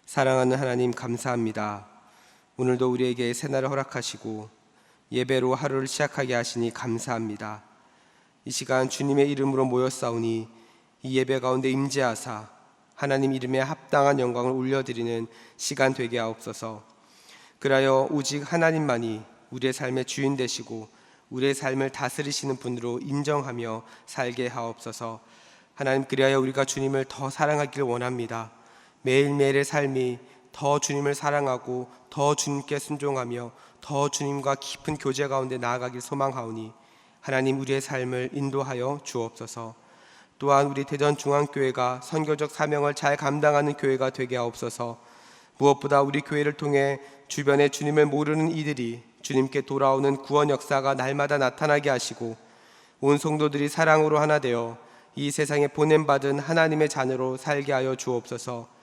사랑하는 하나님, 감사합니다. 오늘도 우리에게 새날을 허락하시고 예배로 하루를 시작하게 하시니 감사합니다. 이 시간 주님의 이름으로 모였사오니 이 예배 가운데 임재하사 하나님 이름에 합당한 영광을 올려드리는 시간 되게 하옵소서. 그리하여 오직 하나님만이 우리의 삶의 주인 되시고 우리의 삶을 다스리시는 분으로 인정하며 살게 하옵소서. 하나님, 그리하여 우리가 주님을 더 사랑하기를 원합니다. 매일매일의 삶이 더 주님을 사랑하고 더 주님께 순종하며 더 주님과 깊은 교제 가운데 나아가길 소망하오니 하나님, 우리의 삶을 인도하여 주옵소서. 또한 우리 대전중앙교회가 선교적 사명을 잘 감당하는 교회가 되게 하옵소서. 무엇보다 우리 교회를 통해 주변에 주님을 모르는 이들이 주님께 돌아오는 구원 역사가 날마다 나타나게 하시고 온 성도들이 사랑으로 하나 되어 이 세상에 보냄받은 하나님의 자녀로 살게 하여 주옵소서.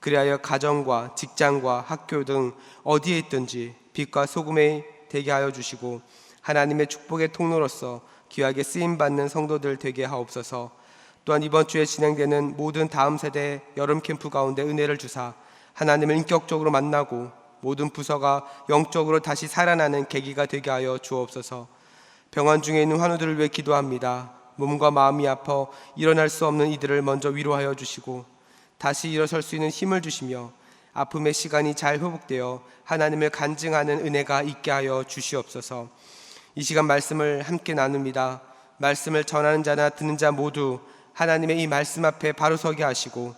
그리하여 가정과 직장과 학교 등 어디에 있든지 빛과 소금이 되게 하여 주시고 하나님의 축복의 통로로서 귀하게 쓰임받는 성도들 되게 하옵소서. 또한 이번 주에 진행되는 모든 다음 세대 여름 캠프 가운데 은혜를 주사 하나님을 인격적으로 만나고 모든 부서가 영적으로 다시 살아나는 계기가 되게 하여 주옵소서. 병원 중에 있는 환우들을 위해 기도합니다. 몸과 마음이 아파 일어날 수 없는 이들을 먼저 위로하여 주시고 다시 일어설 수 있는 힘을 주시며 아픔의 시간이 잘 회복되어 하나님을 간증하는 은혜가 있게 하여 주시옵소서. 이 시간 말씀을 함께 나눕니다. 말씀을 전하는 자나 듣는 자 모두 하나님의 이 말씀 앞에 바로 서게 하시고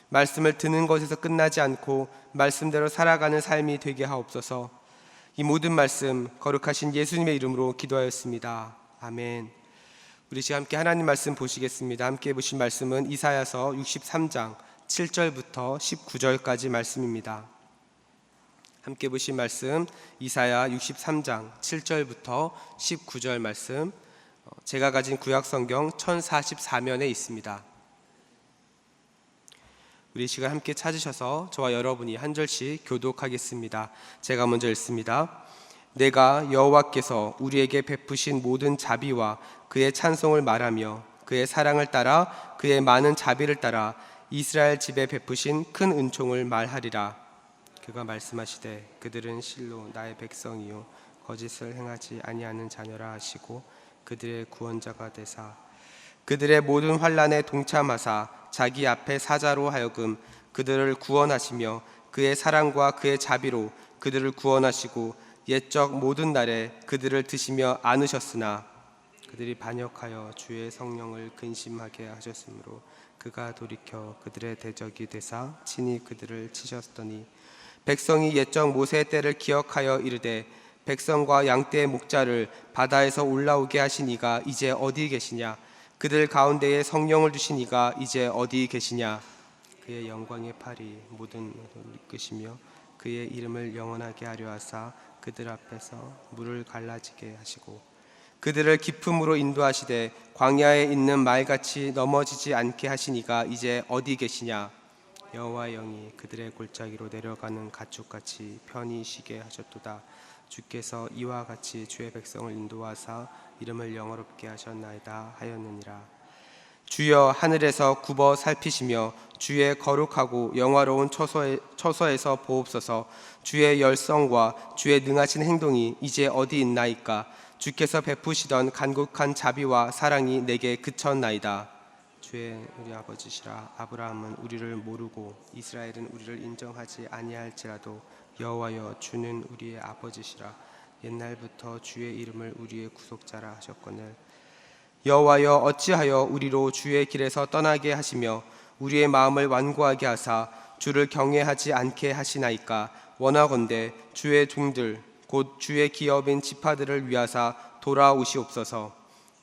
말씀을 듣는 것에서 끝나지 않고 말씀대로 살아가는 삶이 되게 하옵소서. 이 모든 말씀 거룩하신 예수님의 이름으로 기도하였습니다. 아멘. 우리 지금 함께 하나님 말씀 보시겠습니다. 함께 보신 말씀은 이사야서 63장 7절부터 19절까지 말씀입니다. 함께 보신 말씀 이사야 63장 7절부터 19절 말씀, 제가 가진 구약성경 1044면에 있습니다. 우리 시간 함께 찾으셔서 저와 여러분이 한 절씩 교독하겠습니다. 제가 먼저 읽습니다. 내가 여호와께서 우리에게 베푸신 모든 자비와 그의 찬송을 말하며 그의 사랑을 따라 그의 많은 자비를 따라 이스라엘 집에 베푸신 큰 은총을 말하리라. 그가 말씀하시되 그들은 실로 나의 백성이요 거짓을 행하지 아니하는 자녀라 하시고 그들의 구원자가 되사 그들의 모든 환난에 동참하사 자기 앞에 사자로 하여금 그들을 구원하시며 그의 사랑과 그의 자비로 그들을 구원하시고 옛적 모든 날에 그들을 드시며 안으셨으나 그들이 반역하여 주의 성령을 근심하게 하셨으므로 그가 돌이켜 그들의 대적이 되사 친히 그들을 치셨더니 백성이 옛적 모세의 때를 기억하여 이르되 백성과 양떼의 목자를 바다에서 올라오게 하신 이가 이제 어디 계시냐? 그들 가운데에 성령을 주신 이가 이제 어디 계시냐? 그의 영광의 팔이 모든 것을 이끄시며 그의 이름을 영원하게 하려 하사 그들 앞에서 물을 갈라지게 하시고 그들을 깊음으로 인도하시되 광야에 있는 말같이 넘어지지 않게 하신 이가 이제 어디 계시냐? 여호와 영이 그들의 골짜기로 내려가는 가축같이 편히 쉬게 하셨도다. 주께서 이와 같이 주의 백성을 인도하사 이름을 영화롭게 하셨나이다 하였느니라. 주여, 하늘에서 굽어 살피시며 주의 거룩하고 영화로운 처소에서 보옵소서. 주의 열성과 주의 능하신 행동이 이제 어디 있나이까? 주께서 베푸시던 간곡한 자비와 사랑이 내게 그쳤나이다. 주의 우리 아버지시라. 아브라함은 우리를 모르고 이스라엘은 우리를 인정하지 아니할지라도 여호와여, 주는 우리의 아버지시라. 옛날부터 주의 이름을 우리의 구속자라 하셨거늘. 여호와여, 어찌하여 우리로 주의 길에서 떠나게 하시며 우리의 마음을 완고하게 하사 주를 경외하지 않게 하시나이까? 원하건대 주의 종들 곧 주의 기업인 지파들을 위하사 돌아오시옵소서.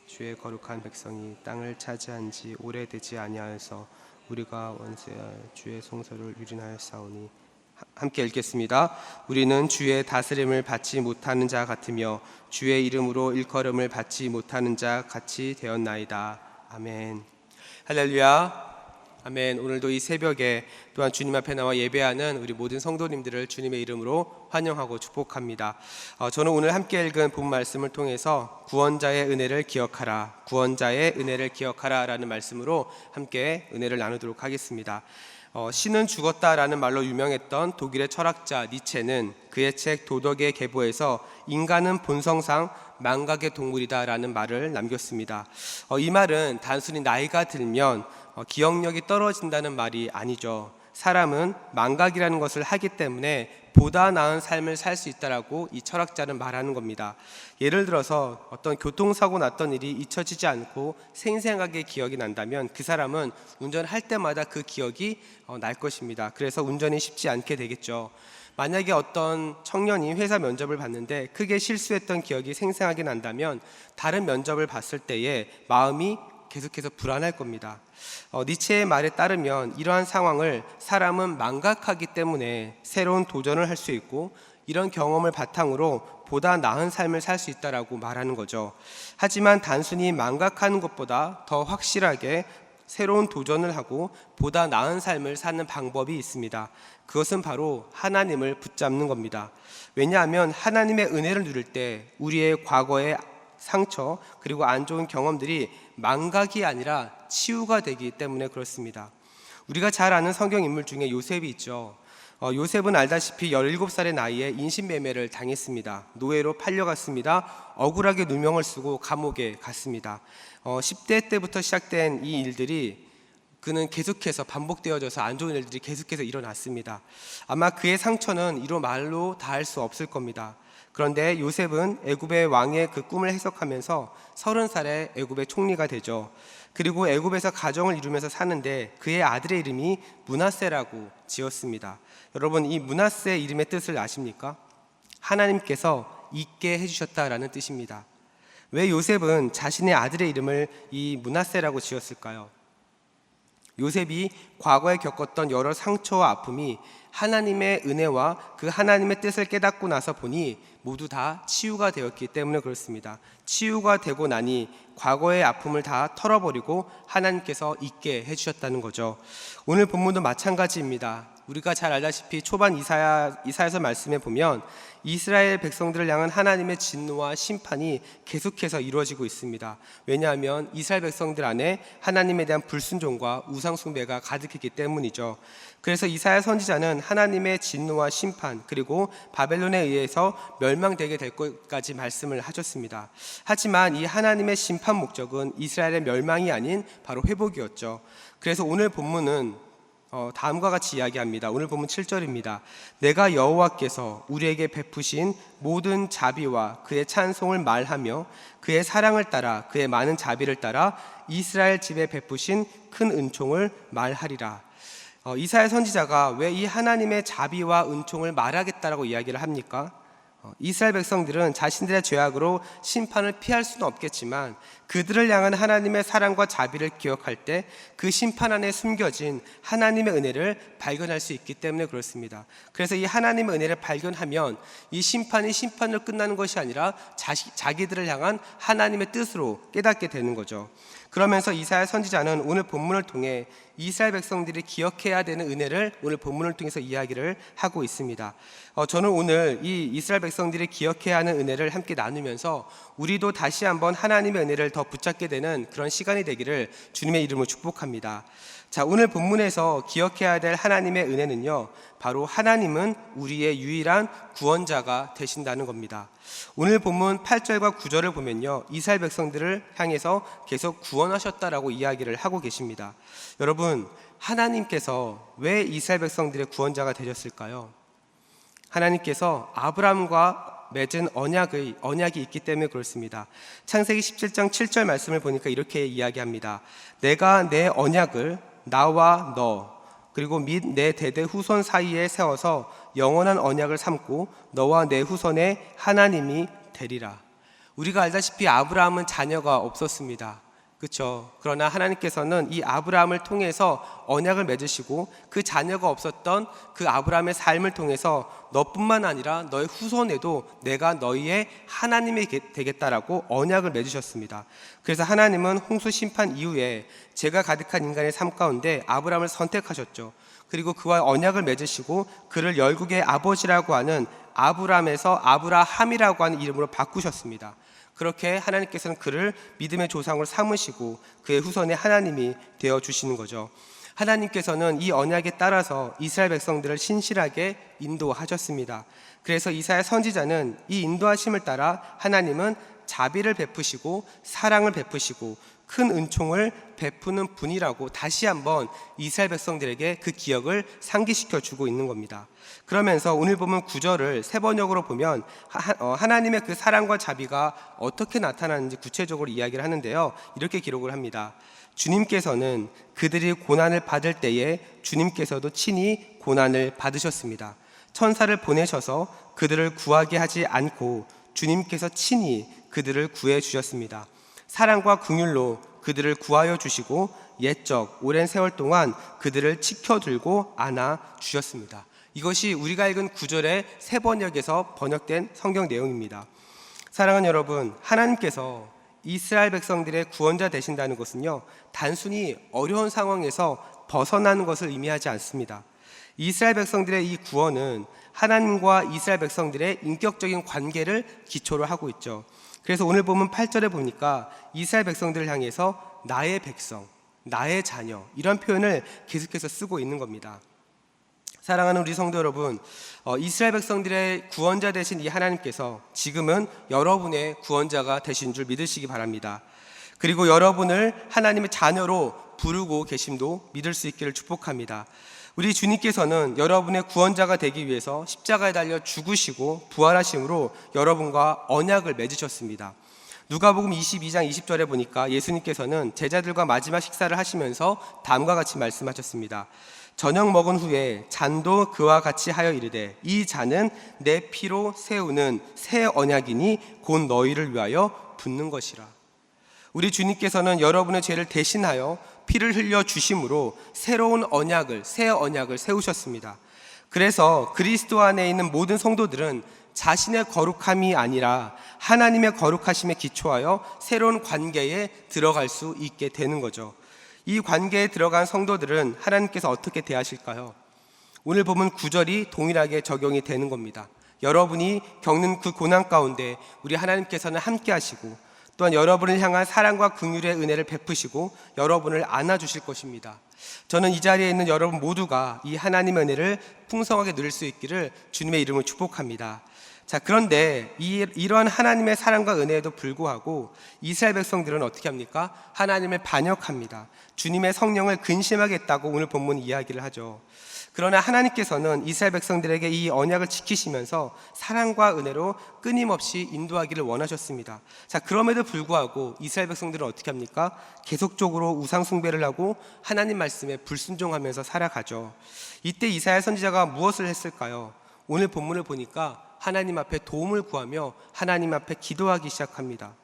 주의 거룩한 백성이 땅을 차지한 지 오래되지 아니하여서 우리가 원수야 주의 송사를 유린하였사오니. 함께 읽겠습니다. 우리는 주의 다스림을 받지 못하는 자 같으며 주의 이름으로 일컬음을 받지 못하는 자 같이 되었나이다. 아멘. 할렐루야. 아멘. 오늘도 이 새벽에 또한 주님 앞에 나와 예배하는 우리 모든 성도님들을 주님의 이름으로 환영하고 축복합니다. 저는 오늘 함께 읽은 본 말씀을 통해서 구원자의 은혜를 기억하라, 구원자의 은혜를 기억하라 라는 말씀으로 함께 은혜를 나누도록 하겠습니다. 신은 죽었다라는 말로 유명했던 독일의 철학자 니체는 그의 책 도덕의 계보에서 인간은 본성상 망각의 동물이다라는 말을 남겼습니다. 이 말은 단순히 나이가 들면 기억력이 떨어진다는 말이 아니죠. 사람은 망각이라는 것을 하기 때문에 보다 나은 삶을 살 수 있다라고 이 철학자는 말하는 겁니다. 예를 들어서 어떤 교통사고 났던 일이 잊혀지지 않고 생생하게 기억이 난다면 그 사람은 운전할 때마다 그 기억이 날 것입니다. 그래서 운전이 쉽지 않게 되겠죠. 만약에 어떤 청년이 회사 면접을 봤는데 크게 실수했던 기억이 생생하게 난다면 다른 면접을 봤을 때에 마음이 계속해서 불안할 겁니다. 니체의 말에 따르면 이러한 상황을 사람은 망각하기 때문에 새로운 도전을 할 수 있고 이런 경험을 바탕으로 보다 나은 삶을 살 수 있다라고 말하는 거죠. 하지만 단순히 망각하는 것보다 더 확실하게 새로운 도전을 하고 보다 나은 삶을 사는 방법이 있습니다. 그것은 바로 하나님을 붙잡는 겁니다. 왜냐하면 하나님의 은혜를 누릴 때 우리의 과거의 상처 그리고 안 좋은 경험들이 망각이 아니라 치유가 되기 때문에 그렇습니다. 우리가 잘 아는 성경 인물 중에 요셉이 있죠. 요셉은 알다시피 17살의 나이에 인신매매를 당했습니다. 노예로 팔려갔습니다. 억울하게 누명을 쓰고 감옥에 갔습니다. 10대 때부터 시작된 이 일들이 그는 계속해서 반복되어져서 안 좋은 일들이 계속해서 일어났습니다. 아마 그의 상처는 이로 말로 다할 수 없을 겁니다. 그런데 요셉은 애굽의 왕의 그 꿈을 해석하면서 30살에 애굽의 총리가 되죠. 그리고 애굽에서 가정을 이루면서 사는데 그의 아들의 이름이 므낫세라고 지었습니다. 여러분, 이 므낫세 이름의 뜻을 아십니까? 하나님께서 잊게 해주셨다라는 뜻입니다. 왜 요셉은 자신의 아들의 이름을 이 므낫세라고 지었을까요? 요셉이 과거에 겪었던 여러 상처와 아픔이 하나님의 은혜와 그 하나님의 뜻을 깨닫고 나서 보니 모두 다 치유가 되었기 때문에 그렇습니다. 치유가 되고 나니 과거의 아픔을 다 털어버리고 하나님께서 잊게 해주셨다는 거죠. 오늘 본문도 마찬가지입니다. 우리가 잘 알다시피 초반 이사야서 말씀에 보면 이스라엘 백성들을 향한 하나님의 진노와 심판이 계속해서 이루어지고 있습니다. 왜냐하면 이스라엘 백성들 안에 하나님에 대한 불순종과 우상숭배가 가득했기 때문이죠. 그래서 이사야 선지자는 하나님의 진노와 심판 그리고 바벨론에 의해서 멸망되게 될 것까지 말씀을 하셨습니다. 하지만 이 하나님의 심판 목적은 이스라엘의 멸망이 아닌 바로 회복이었죠. 그래서 오늘 본문은 다음과 같이 이야기합니다. 오늘 본문 7절입니다. 내가 여호와께서 우리에게 베푸신 모든 자비와 그의 찬송을 말하며 그의 사랑을 따라 그의 많은 자비를 따라 이스라엘 집에 베푸신 큰 은총을 말하리라. 이사야 선지자가 왜 이 하나님의 자비와 은총을 말하겠다라고 이야기를 합니까? 이스라엘 백성들은 자신들의 죄악으로 심판을 피할 수는 없겠지만 그들을 향한 하나님의 사랑과 자비를 기억할 때 그 심판 안에 숨겨진 하나님의 은혜를 발견할 수 있기 때문에 그렇습니다. 그래서 이 하나님의 은혜를 발견하면 이 심판이 심판으로 끝나는 것이 아니라 자기들을 향한 하나님의 뜻으로 깨닫게 되는 거죠. 그러면서 이사야 선지자는 오늘 본문을 통해 이스라엘 백성들이 기억해야 되는 은혜를 오늘 본문을 통해서 이야기를 하고 있습니다. 저는 오늘 이 이스라엘 백성들이 기억해야 하는 은혜를 함께 나누면서 우리도 다시 한번 하나님의 은혜를 더 붙잡게 되는 그런 시간이 되기를 주님의 이름으로 축복합니다. 자, 오늘 본문에서 기억해야 될 하나님의 은혜는요, 바로 하나님은 우리의 유일한 구원자가 되신다는 겁니다. 오늘 본문 8절과 9절을 보면요, 이스라엘 백성들을 향해서 계속 구원하셨다라고 이야기를 하고 계십니다. 여러분, 하나님께서 왜 이스라엘 백성들의 구원자가 되셨을까요? 하나님께서 아브라함과 맺은 언약이 있기 때문에 그렇습니다. 창세기 17장 7절 말씀을 보니까 이렇게 이야기합니다. 내가 내 언약을 나와 너 그리고 및 내 대대 후손 사이에 세워서 영원한 언약을 삼고 너와 내 후손의 하나님이 되리라. 우리가 알다시피 아브라함은 자녀가 없었습니다. 그렇죠. 그러나 하나님께서는 이 아브라함을 통해서 언약을 맺으시고 그 자녀가 없었던 그 아브라함의 삶을 통해서 너뿐만 아니라 너의 후손에도 내가 너희의 하나님이 되겠다라고 언약을 맺으셨습니다. 그래서 하나님은 홍수 심판 이후에 죄가 가득한 인간의 삶 가운데 아브라함을 선택하셨죠. 그리고 그와 언약을 맺으시고 그를 열국의 아버지라고 하는 아브람에서 아브라함이라고 하는 이름으로 바꾸셨습니다. 그렇게 하나님께서는 그를 믿음의 조상으로 삼으시고 그의 후손의 하나님이 되어주시는 거죠. 하나님께서는 이 언약에 따라서 이스라엘 백성들을 신실하게 인도하셨습니다. 그래서 이사야 선지자는 이 인도하심을 따라 하나님은 자비를 베푸시고 사랑을 베푸시고 큰 은총을 베푸는 분이라고 다시 한번 이스라엘 백성들에게 그 기억을 상기시켜 주고 있는 겁니다. 그러면서 오늘 보면 9절을 세 번역으로 보면 하나님의 그 사랑과 자비가 어떻게 나타나는지 구체적으로 이야기를 하는데요. 이렇게 기록을 합니다. 주님께서는 그들이 고난을 받을 때에 주님께서도 친히 고난을 받으셨습니다. 천사를 보내셔서 그들을 구하게 하지 않고 주님께서 친히 그들을 구해 주셨습니다. 사랑과 긍휼로 그들을 구하여 주시고 옛적 오랜 세월 동안 그들을 지켜들고 안아 주셨습니다. 이것이 우리가 읽은 9절의 세 번역에서 번역된 성경 내용입니다. 사랑하는 여러분, 하나님께서 이스라엘 백성들의 구원자 되신다는 것은요, 단순히 어려운 상황에서 벗어나는 것을 의미하지 않습니다. 이스라엘 백성들의 이 구원은 하나님과 이스라엘 백성들의 인격적인 관계를 기초로 하고 있죠. 그래서 오늘 보면 8절에 보니까 이스라엘 백성들을 향해서 나의 백성, 나의 자녀, 이런 표현을 계속해서 쓰고 있는 겁니다. 사랑하는 우리 성도 여러분, 이스라엘 백성들의 구원자 되신 이 하나님께서 지금은 여러분의 구원자가 되신 줄 믿으시기 바랍니다. 그리고 여러분을 하나님의 자녀로 부르고 계심도 믿을 수 있기를 축복합니다. 우리 주님께서는 여러분의 구원자가 되기 위해서 십자가에 달려 죽으시고 부활하심으로 여러분과 언약을 맺으셨습니다. 누가복음 22장 20절에 보니까 예수님께서는 제자들과 마지막 식사를 하시면서 다음과 같이 말씀하셨습니다. 저녁 먹은 후에 잔도 그와 같이 하여 이르되 이 잔은 내 피로 세우는 새 언약이니 곧 너희를 위하여 붓는 것이라. 우리 주님께서는 여러분의 죄를 대신하여 피를 흘려 주심으로 새로운 언약을, 새 언약을 세우셨습니다. 그래서 그리스도 안에 있는 모든 성도들은 자신의 거룩함이 아니라 하나님의 거룩하심에 기초하여 새로운 관계에 들어갈 수 있게 되는 거죠. 이 관계에 들어간 성도들은 하나님께서 어떻게 대하실까요? 오늘 보면 9절이 동일하게 적용이 되는 겁니다. 여러분이 겪는 그 고난 가운데 우리 하나님께서는 함께 하시고 또한 여러분을 향한 사랑과 긍휼의 은혜를 베푸시고 여러분을 안아주실 것입니다. 저는 이 자리에 있는 여러분 모두가 이 하나님의 은혜를 풍성하게 누릴 수 있기를 주님의 이름으로 축복합니다. 자, 그런데 이러한 하나님의 사랑과 은혜에도 불구하고 이스라엘 백성들은 어떻게 합니까? 하나님을 반역합니다. 주님의 성령을 근심하겠다고 오늘 본문 이야기를 하죠. 그러나 하나님께서는 이스라엘 백성들에게 이 언약을 지키시면서 사랑과 은혜로 끊임없이 인도하기를 원하셨습니다. 자, 그럼에도 불구하고 이스라엘 백성들은 어떻게 합니까? 계속적으로 우상 숭배를 하고 하나님 말씀에 불순종하면서 살아가죠. 이때 이사야 선지자가 무엇을 했을까요? 오늘 본문을 보니까 하나님 앞에 도움을 구하며 하나님 앞에 기도하기 시작합니다.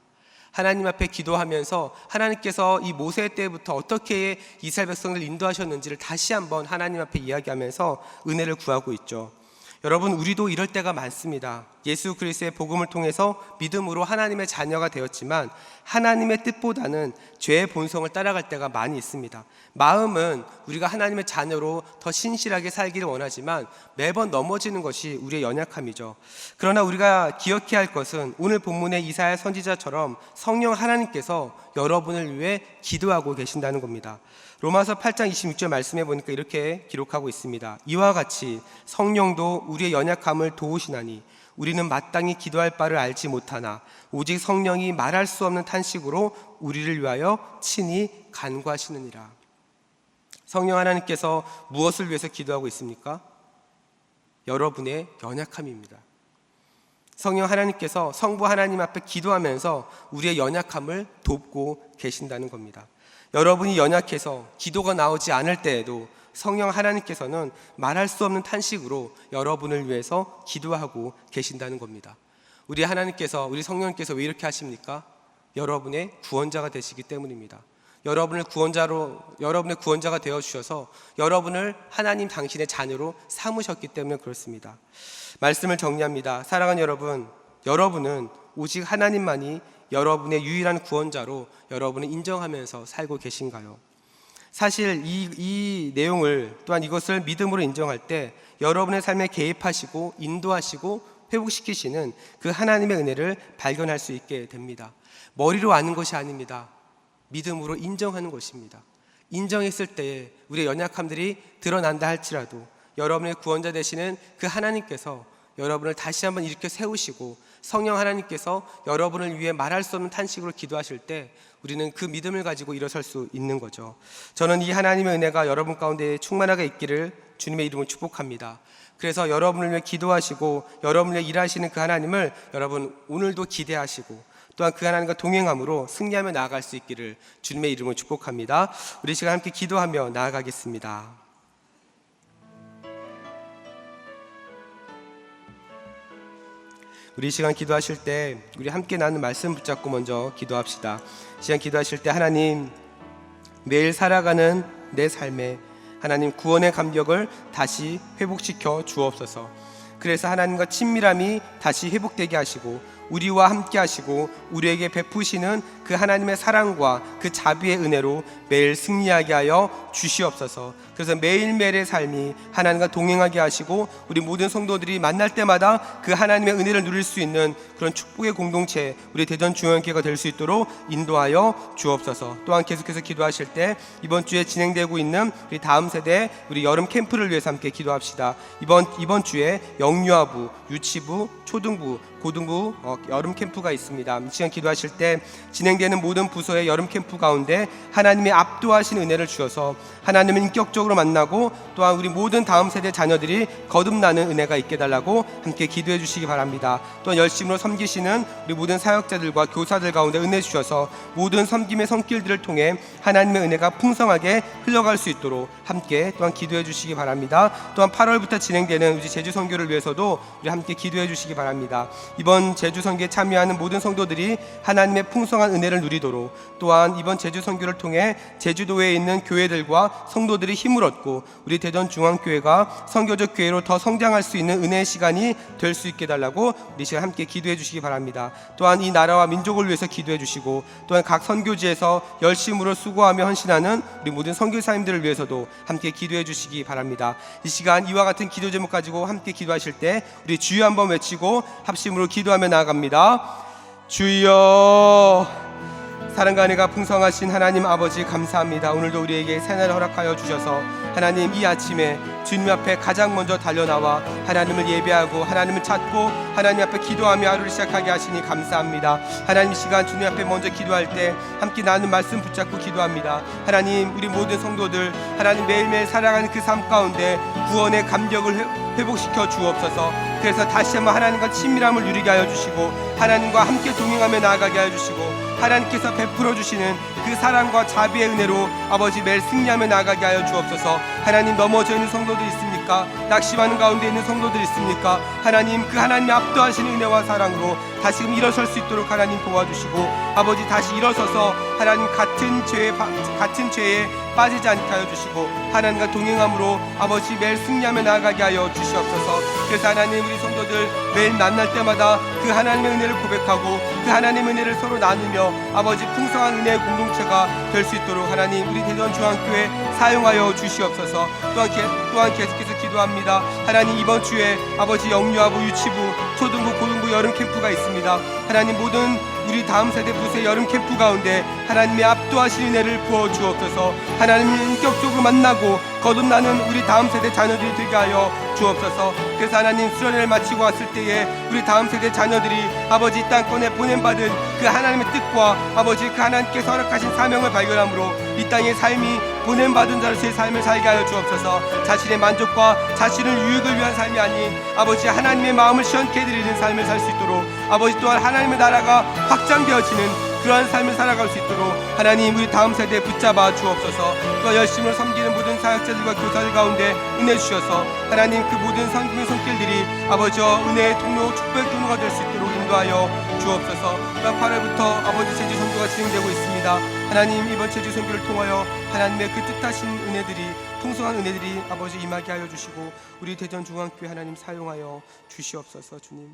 하나님 앞에 기도하면서 하나님께서 이 모세 때부터 어떻게 이스라엘 백성을 인도하셨는지를 다시 한번 하나님 앞에 이야기하면서 은혜를 구하고 있죠. 여러분, 우리도 이럴 때가 많습니다. 예수 그리스도의 복음을 통해서 믿음으로 하나님의 자녀가 되었지만 하나님의 뜻보다는 죄의 본성을 따라갈 때가 많이 있습니다. 마음은 우리가 하나님의 자녀로 더 신실하게 살기를 원하지만 매번 넘어지는 것이 우리의 연약함이죠. 그러나 우리가 기억해야 할 것은 오늘 본문의 이사야 선지자처럼 성령 하나님께서 여러분을 위해 기도하고 계신다는 겁니다. 로마서 8장 26절 말씀해 보니까 이렇게 기록하고 있습니다. 이와 같이 성령도 우리의 연약함을 도우시나니 우리는 마땅히 기도할 바를 알지 못하나 오직 성령이 말할 수 없는 탄식으로 우리를 위하여 친히 간구하시느니라. 성령 하나님께서 무엇을 위해서 기도하고 있습니까? 여러분의 연약함입니다. 성령 하나님께서 성부 하나님 앞에 기도하면서 우리의 연약함을 돕고 계신다는 겁니다. 여러분이 연약해서 기도가 나오지 않을 때에도 성령 하나님께서는 말할 수 없는 탄식으로 여러분을 위해서 기도하고 계신다는 겁니다. 우리 하나님께서, 우리 성령님께서 왜 이렇게 하십니까? 여러분의 구원자가 되시기 때문입니다. 여러분의 구원자가 되어 주셔서 여러분을 하나님 당신의 자녀로 삼으셨기 때문에 그렇습니다. 말씀을 정리합니다. 사랑하는 여러분, 여러분은 오직 하나님만이 여러분의 유일한 구원자로 여러분을 인정하면서 살고 계신가요? 사실 이 내용을 또한 이것을 믿음으로 인정할 때 여러분의 삶에 개입하시고 인도하시고 회복시키시는 그 하나님의 은혜를 발견할 수 있게 됩니다. 머리로 아는 것이 아닙니다. 믿음으로 인정하는 것입니다. 인정했을 때에 우리의 연약함들이 드러난다 할지라도 여러분의 구원자 되시는 그 하나님께서 여러분을 다시 한번 일으켜 세우시고 성령 하나님께서 여러분을 위해 말할 수 없는 탄식으로 기도하실 때 우리는 그 믿음을 가지고 일어설 수 있는 거죠. 저는 이 하나님의 은혜가 여러분 가운데 충만하게 있기를 주님의 이름으로 축복합니다. 그래서 여러분을 위해 기도하시고 여러분을 위해 일하시는 그 하나님을 여러분 오늘도 기대하시고 또한 그 하나님과 동행함으로 승리하며 나아갈 수 있기를 주님의 이름으로 축복합니다. 우리 시간 함께 기도하며 나아가겠습니다. 우리 시간 기도하실 때 우리 함께 나눈 말씀 붙잡고 먼저 기도합시다. 시간 기도하실 때 하나님, 매일 살아가는 내 삶에 하나님 구원의 감격을 다시 회복시켜 주옵소서. 그래서 하나님과 친밀함이 다시 회복되게 하시고 우리와 함께 하시고 우리에게 베푸시는 그 하나님의 사랑과 그 자비의 은혜로 매일 승리하게 하여 주시옵소서. 그래서 매일매일의 삶이 하나님과 동행하게 하시고 우리 모든 성도들이 만날 때마다 그 하나님의 은혜를 누릴 수 있는 그런 축복의 공동체, 우리 대전중앙교회가 될 수 있도록 인도하여 주옵소서. 또한 계속해서 기도하실 때 이번 주에 진행되고 있는 우리 다음 세대 우리 여름 캠프를 위해서 함께 기도합시다. 이번 주에 영유아부, 유치부, 초등부, 고등부 여름 캠프가 있습니다. 이 시간 기도하실 때 진행되는 모든 부서의 여름 캠프 가운데 하나님의 압도하신 은혜를 주셔서 하나님을 인격적으로 만나고 또한 우리 모든 다음 세대 자녀들이 거듭나는 은혜가 있게 달라고 함께 기도해 주시기 바랍니다. 또한 열심으로 섬기시는 우리 모든 사역자들과 교사들 가운데 은혜 주셔서 모든 섬김의 손길들을 통해 하나님의 은혜가 풍성하게 흘러갈 수 있도록 함께 또한 기도해 주시기 바랍니다. 또한 8월부터 진행되는 우리 제주 선교를 위해서도 우리 함께 기도해 주시기 바랍니다. 이번 제주 선교에 참여하는 모든 성도들이 하나님의 풍성한 은혜를 누리도록, 또한 이번 제주 선교를 통해 제주도에 있는 교회들과 성도들이 힘을 얻고 우리 대전중앙교회가 선교적 교회로 더 성장할 수 있는 은혜의 시간이 될 수 있게 달라고 우리 시간 함께 기도해 주시기 바랍니다. 또한 이 나라와 민족을 위해서 기도해 주시고 또한 각 선교지에서 열심으로 수고하며 헌신하는 우리 모든 선교사님들을 위해서도 함께 기도해 주시기 바랍니다. 이 시간 이와 같은 기도 제목 가지고 함께 기도하실 때 우리 주여 한번 외치고 합심으로 기도하며 나아갑니다. 주여. 사랑과 은혜가 풍성하신 하나님 아버지 감사합니다. 오늘도 우리에게 새날을 허락하여 주셔서 하나님 이 아침에 주님 앞에 가장 먼저 달려나와 하나님을 예배하고 하나님을 찾고 하나님 앞에 기도하며 하루를 시작하게 하시니 감사합니다. 하나님 시간 주님 앞에 먼저 기도할 때 함께 나눈 말씀 붙잡고 기도합니다. 하나님 우리 모든 성도들 하나님 매일매일 살아가는 그 삶 가운데 구원의 감격을 회복시켜 주옵소서. 그래서 다시 한번 하나님과 친밀함을 누리게 하여 주시고 하나님과 함께 동행하며 나아가게 하여 주시고 하나님께서 베풀어 주시는 그 사랑과 자비의 은혜로 아버지 매일 승리하며 나아가게 하여 주옵소서. 하나님 넘어져 있는 성도들 있습니까? 낙심하는 가운데 있는 성도들 있습니까? 하나님 그 하나님의 압도하시는 은혜와 사랑으로 다시금 일어설 수 있도록 하나님 도와주시고 아버지 다시 일어서서 하나님 같은 죄에 빠지지 않게 하여 주시고 하나님과 동행함으로 아버지 매일 승리하며 나아가게 하여 주시옵소서. 그래서 하나님 우리 성도들 매일 만날 때마다 그 하나님의 은혜를 고백하고 그 하나님의 은혜를 서로 나누며 아버지 풍성한 은혜의 공동체가 될 수 있도록 하나님 우리 대전중앙교회 사용하여 주시옵소서. 또한 계속해서 기도합니다. 하나님 이번 주에 아버지 영유아부, 유치부, 초등부, 고등부 여름 캠프가 있습니다. 하나님 모든 우리 다음 세대 부서의 여름 캠프 가운데 하나님의 압도하신 은혜를 부어 주옵소서. 하나님을 인격적으로 만나고 거듭나는 우리 다음 세대 자녀들이 되게 하여 주옵소서. 그래서 하나님 수련회를 마치고 왔을 때에 우리 다음 세대 자녀들이 아버지 이 땅권에 보냄받은 그 하나님의 뜻과 아버지 그 하나님께서 허락하신 사명을 발견함으로 이 땅의 삶이 보냄받은 자로서의 삶을 살게 하여 주옵소서. 자신의 만족과 자신의 유익을 위한 삶이 아닌 아버지 하나님의 마음을 시원케 해드리는 삶을 살 수 있도록 아버지 또한 하나님의 나라가 확장되어지는 그러한 삶을 살아갈 수 있도록 하나님 우리 다음 세대에 붙잡아 주옵소서. 또 열심으로 섬기는 모든 사역자들과 교사들 가운데 은혜 주셔서 하나님 그 모든 섬김의 손길들이 아버지와 은혜의 통로, 축복의 통로가 될 수 있도록 인도하여 주옵소서. 8월부터 아버지 제주 선교가 진행되고 있습니다. 하나님 이번 제주 선교를 통하여 하나님의 그 뜻하신 은혜들이 풍성한 은혜들이 아버지 임하게 하여 주시고 우리 대전중앙교회 하나님 사용하여 주시옵소서. 주님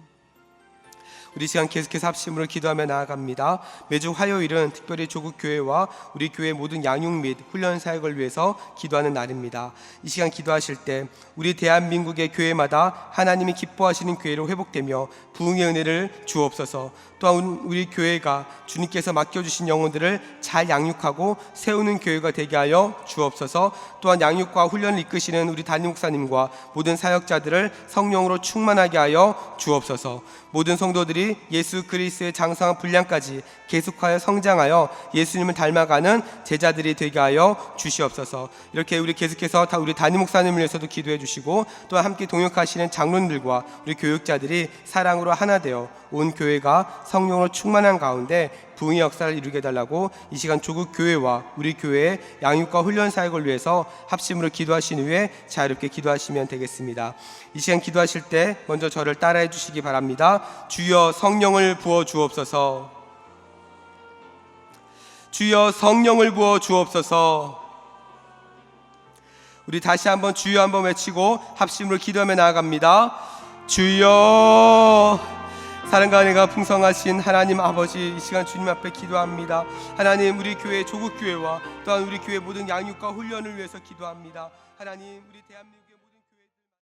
우리 시간 계속해서 합심으로 기도하며 나아갑니다. 매주 화요일은 특별히 조국교회와 우리 교회 모든 양육 및 훈련 사역을 위해서 기도하는 날입니다. 이 시간 기도하실 때 우리 대한민국의 교회마다 하나님이 기뻐하시는 교회로 회복되며 부흥의 은혜를 주옵소서. 또한 우리 교회가 주님께서 맡겨주신 영혼들을 잘 양육하고 세우는 교회가 되게 하여 주옵소서. 또한 양육과 훈련을 이끄시는 우리 담임 목사님과 모든 사역자들을 성령으로 충만하게 하여 주옵소서. 모든 성도들이 예수 그리스도의 장성한 분량까지 계속하여 성장하여 예수님을 닮아가는 제자들이 되게 하여 주시옵소서. 이렇게 우리 계속해서 다 우리 담임 목사님을 위해서도 기도해 주시고, 또한 함께 동역하시는 장로님들과 우리 교육자들이 사랑으로 하나 되어 온 교회가 성령으로 충만한 가운데 부흥의 역사를 이루게 해달라고 이 시간 조국 교회와 우리 교회의 양육과 훈련 사역을 위해서 합심으로 기도하신 후에 자유롭게 기도하시면 되겠습니다. 이 시간 기도하실 때 먼저 저를 따라해 주시기 바랍니다. 주여 성령을 부어 주옵소서. 주여 성령을 부어 주옵소서. 우리 다시 한번 주여 한번 외치고 합심으로 기도하며 나아갑니다. 주여. 사랑과 은혜가 풍성하신 하나님 아버지, 이 시간 주님 앞에 기도합니다. 하나님, 우리 교회 조국교회와 또한 우리 교회 모든 양육과 훈련을 위해서 기도합니다. 하나님, 우리 대한민국